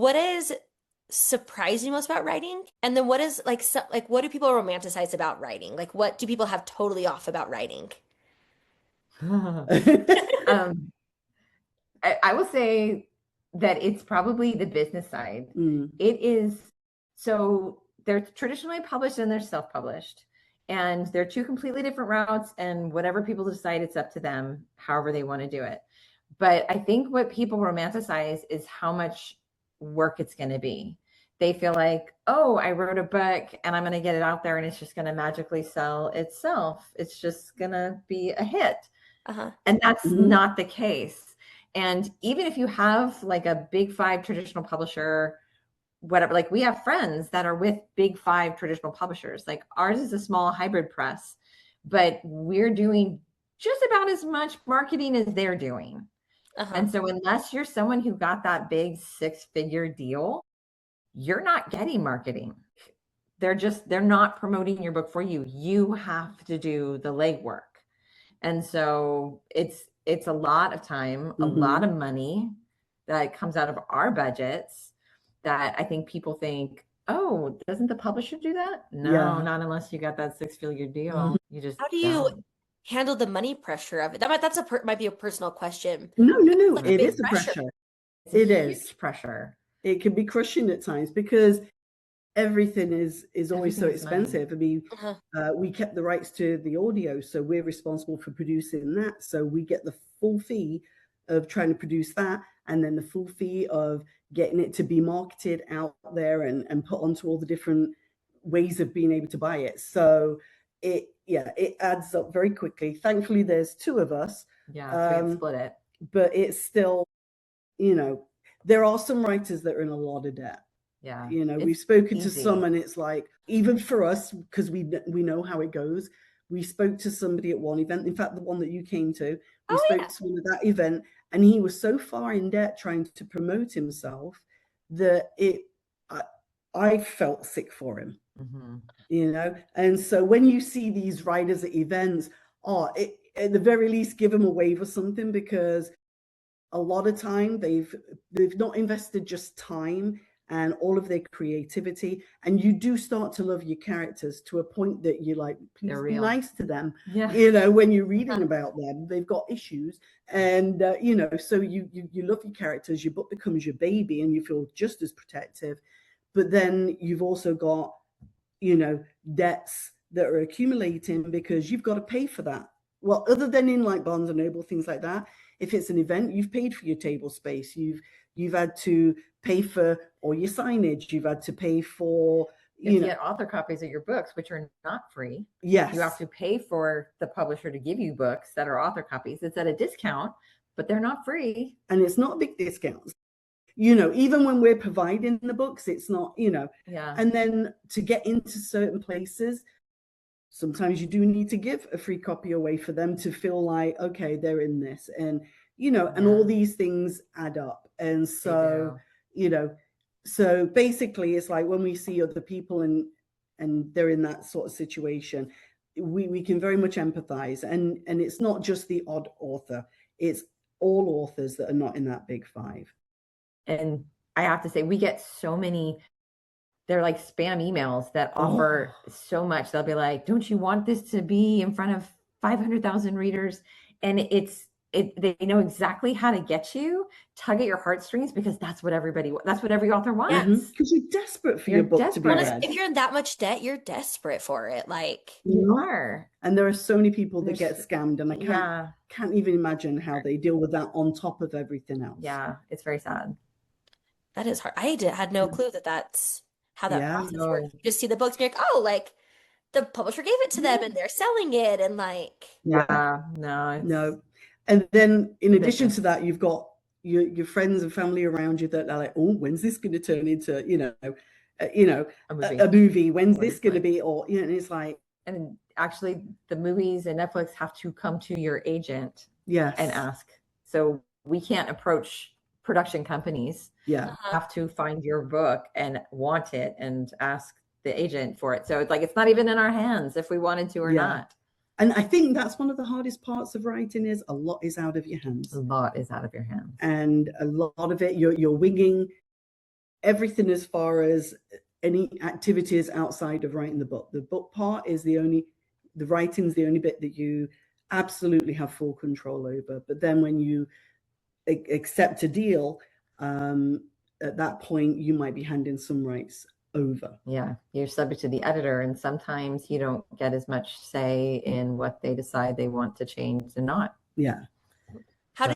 what is surprising most about writing? And then what is like what do people romanticize about writing? Like what do people have totally off about writing? Um, I will say that it's probably the business side. Mm, It is so they're traditionally published and they're self-published. And they're two completely different routes, and whatever people decide, it's up to them, however they want to do it. But I think what people romanticize is how much work it's going to be. They feel like, oh, I wrote a book and I'm going to get it out there and it's just going to magically sell itself. It's just going to be a hit. Uh-huh. And that's mhm. not the case. And even if you have like a big five traditional publisher, whatever, like we have friends that are with big five traditional publishers. Like ours is a small hybrid press, but we're doing just about as much marketing as they're doing. Uh-huh. And so unless you're someone who got that big six-figure deal, you're not getting marketing. They're not promoting your book for you. You have to do the legwork. And so it's a lot of time, a lot Mhm. of money that comes out of our budgets that I think people think, oh, doesn't the publisher do that? No, Yeah. not unless you got that six-figure Mhm. deal. You just How do you don't. handle the money pressure of it? That's might be a personal question. No, no, no. Like a It big is a pressure. pressure. It's a It is. huge pressure. It can be crushing at times because everything is always so Everything is money. expensive. I mean, Uh-huh. we kept the rights to the audio, so we're responsible for producing that. So we get the full fee of trying to produce that, and then the full fee of getting it to be marketed out there and put onto all the different ways of being able to buy it. So it adds up very quickly. Thankfully, there's two of us, Yeah, so we had um, split it. but it's still, you know, there are some writers that are in a lot of debt. Yeah, We've it's spoken to easy. some, and it's like, even for us, because we know how it goes. We spoke to somebody at one event, in fact the one that you came to. We Oh spoke yeah. to someone at that event, and he was so far in debt trying to promote himself that I, I felt sick for him. Mhm. And so when you see these writers at events, at the very least give them a wave or something, because a lot of time they've not invested just time and all of their creativity, and you do start to love your characters to a point that you're like, They're please be real. nice to them. Yeah. When you're reading about them, they've got issues, and so you love your characters, your book becomes your baby, and you feel just as protective. But then you've also got debts that are accumulating because you've got to pay for that. Well, other than in like Barnes and Noble, things like that, if it's an event, you've paid for your table space. You've had to pay for all your signage. You've had to pay for You have you to know get author copies of your books, which are not free. You have yes, to pay for the publisher to give you books that are author copies. It's at a discount, but they're not free. and it's not big discounts. Even when we're providing the books, it's not. Yeah. And then to get into certain places, sometimes you do need to give a free copy away for them to feel like, okay, they're in this, and all Yeah, these things add up. And they so do. you know so basically it's like when we see other people and they're in that sort of situation, we can very much empathize, and it's not just the odd author, it's all authors that are not in that big five. And I have to say, we get so many, they're like spam emails that Oh, offer so much. They'll be like, don't you want this to be in front of 500,000 readers? And they know exactly how to get you, tug at your heartstrings, because that's what every author Yeah. wants. because you're desperate for You're your book to be Well, desperate. read. if you're in that much debt, you're desperate for it. Like, You are. And there are so many people that There's, get scammed, and I can't yeah, can't even imagine how they deal with that on top of everything else. yeah, it's very sad. that is hard. Had no clue that that's how that Yeah. process works. No, You just see the books and you're like, oh, like the publisher gave it to them and they're selling it and like, Yeah. yeah, no, it's No. And then in the addition business. to that, you've got your friends and family around you that are like, oh, when's this going to turn into, A movie. a movie? When's this going to Like, be? Or, and it's like, and actually, the movies and Netflix have to come to your agent and yes, ask. So we can't approach production companies. yeah. uh-huh. Have to find your book and want it and ask the agent for it. So it's like it's not even in our hands if we wanted to or Yeah. not. And I think that's one of the hardest parts of writing, is a lot is out of your hands. A lot is out of your hands. And a lot of it you're winging. everything as far as any activities outside of writing the book. The book part is the writing's the only bit that you absolutely have full control over. But then when you accept a deal, at that point, you might be handing some rights over. Yeah, you're subject to the editor, and sometimes you don't get as much say in what they decide they want to change and not. Yeah.